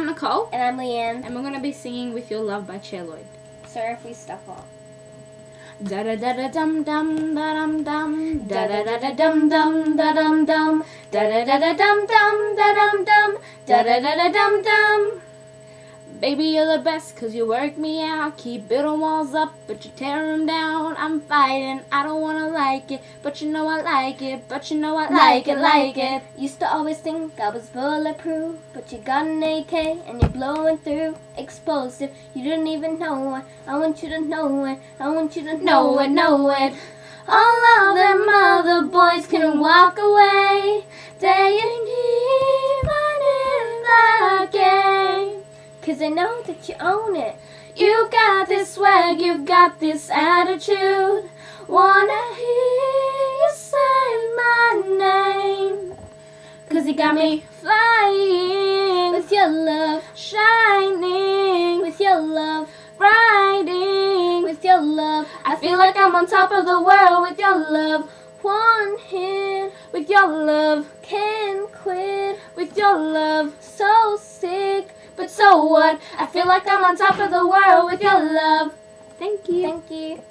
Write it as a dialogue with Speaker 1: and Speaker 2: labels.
Speaker 1: Nicole.
Speaker 2: And I'm Leanne.
Speaker 1: And we're going to be singing With Your Love by Cher Lloyd.
Speaker 2: Sorry if we stuck up.
Speaker 1: Da da da da dum dum da dum dum da da da da dum dum da dum dum da da da da dum dum da dum dum da da da da dum dum. Baby, you're the best 'cause you work me out. Keep building walls up, but you tear them down. I'm fighting, I don't wanna like it, but you know I like it, but you know I like it.
Speaker 2: Used to always think I was bulletproof, but you got an AK and you're blowing through. Explosive, you didn't even know it. I want you to know it, I want you to know it. All of them other boys can walk away. They ain't even in the game. 'Cause I know that you own it. You got this swag, you've got this attitude. Wanna hear you say my name. 'Cause you got me flying with your love, shining with your love, riding with your love. I feel like I'm on top of the world with your love. One hit with your love, can't quit with your love. So sick, but so what? I feel like I'm on top of the world with your love.
Speaker 1: Thank you.
Speaker 2: Thank you.